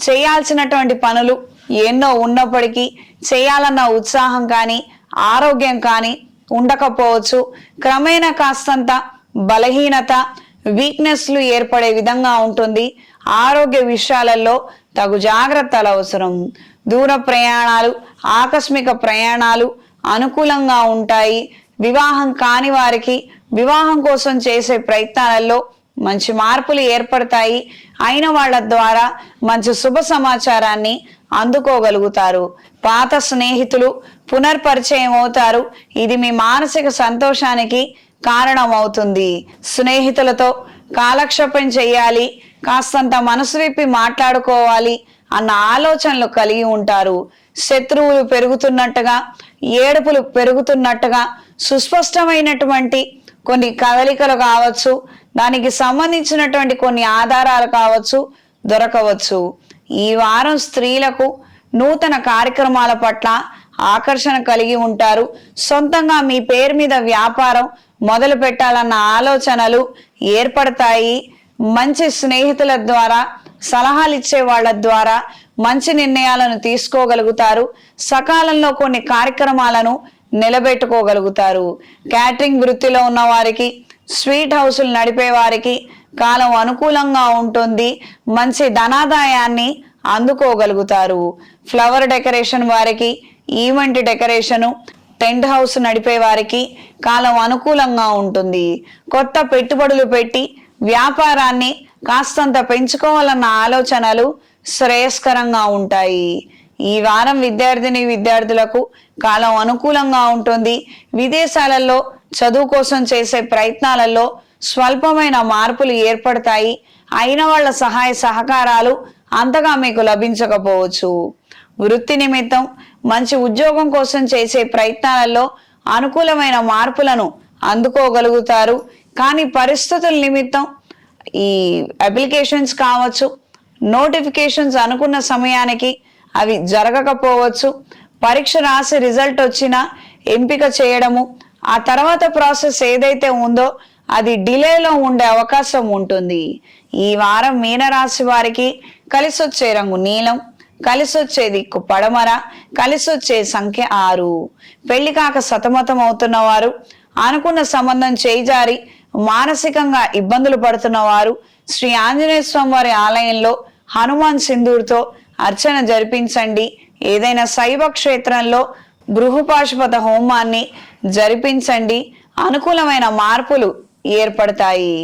చేయాల్సినటువంటి పనులు ఎన్నో ఉన్నప్పటికీ చేయాలన్న ఉత్సాహం కానీ ఆరోగ్యం కానీ ఉండకపోవచ్చు. క్రమేణా కాస్తంత బలహీనత, వీక్నెస్లు ఏర్పడే విధంగా ఉంటుంది. ఆరోగ్య విషయాలలో తగు జాగ్రత్తలు అవసరం. దూర ప్రయాణాలు, ఆకస్మిక ప్రయాణాలు అనుకూలంగా ఉంటాయి. వివాహం కాని వారికి వివాహం కోసం చేసే ప్రయత్నాలలో మంచి మార్పులు ఏర్పడతాయి. అయిన వాళ్ళ ద్వారా మంచి శుభ సమాచారాన్ని అందుకోగలుగుతారు. పాత స్నేహితులు పునర్పరిచయం అవుతారు. ఇది మీ మానసిక సంతోషానికి కారణం అవుతుంది. స్నేహితులతో కాలక్షేపం చేయాలి, కాస్తంత మనసు విప్పి మాట్లాడుకోవాలి అన్న ఆలోచనలు కలిగి ఉంటారు. శత్రువులు పెరుగుతున్నట్టుగా, ఏడుపులు పెరుగుతున్నట్టుగా సుస్పష్టమైనటువంటి కొన్ని కదలికలు కావచ్చు, దానికి సంబంధించినటువంటి కొన్ని ఆధారాలు కావచ్చు, దొరకవచ్చు. ఈ వారం స్త్రీలకు నూతన కార్యక్రమాల పట్ల ఆకర్షణ కలిగి ఉంటారు. సొంతంగా మీ పేరు మీద వ్యాపారం మొదలు పెట్టాలన్న ఆలోచనలు ఏర్పడతాయి. మంచి స్నేహితుల ద్వారా, సలహాలు ఇచ్చే వాళ్ళ ద్వారా మంచి నిర్ణయాలను తీసుకోగలుగుతారు. సకాలంలో కొన్ని కార్యక్రమాలను నిలబెట్టుకోగలుగుతారు. క్యాటరింగ్ వృత్తిలో ఉన్న వారికి, స్వీట్ హౌసులు నడిపే వారికి కాలం అనుకూలంగా ఉంటుంది. మంచి ధనాదాయాన్ని అందుకోగలుగుతారు. ఫ్లవర్ డెకరేషన్ వారికి, ఈవెంట్ డెకరేషను, టెంట్ హౌస్ నడిపే వారికి కాలం అనుకూలంగా ఉంటుంది. కొత్త పెట్టుబడులు పెట్టి వ్యాపారాన్ని కాస్తంత పెంచుకోవాలన్న ఆలోచనలు శ్రేయస్కరంగా ఉంటాయి. ఈ వారం విద్యార్థులకు కాలం అనుకూలంగా ఉంటుంది. విదేశాలలో చదువు కోసం చేసే ప్రయత్నాలలో స్వల్పమైన మార్పులు ఏర్పడతాయి. అయిన వాళ్ళ సహాయ సహకారాలు అంతగా మీకు లభించకపోవచ్చు. వృత్తి నిమిత్తం మంచి ఉద్యోగం కోసం చేసే ప్రయత్నాలలో అనుకూలమైన మార్పులను అందుకోగలుగుతారు. కానీ పరిస్థితుల నిమిత్తం ఈ అప్లికేషన్స్ కావచ్చు, నోటిఫికేషన్స్ అనుకున్న సమయానికి అవి జరగకపోవచ్చు. పరీక్ష రాసి రిజల్ట్ వచ్చినా ఎంపిక చేయడము, ఆ తర్వాత ప్రాసెస్ ఏదైతే ఉందో అది డిలేలో ఉండే అవకాశం ఉంటుంది. ఈ వారం మీనరాశి వారికి కలిసొచ్చే రంగు నీలం, కలిసొచ్చే దిక్కు పడమర, కలిసొచ్చే సంఖ్య 6. పెళ్లి కాక సతమతం అవుతున్న వారు, అనుకున్న సంబంధం చేజారి మానసికంగా ఇబ్బందులు పడుతున్న వారు శ్రీ ఆంజనేయ స్వామి వారి ఆలయంలో హనుమాన్ సింధూర్తో అర్చన జరిపించండి. ఏదైనా శైవ క్షేత్రంలో బృహపాశుపత హోమాన్ని జరిపించండి. అనుకూలమైన మార్పులు ఏర్పడతాయి.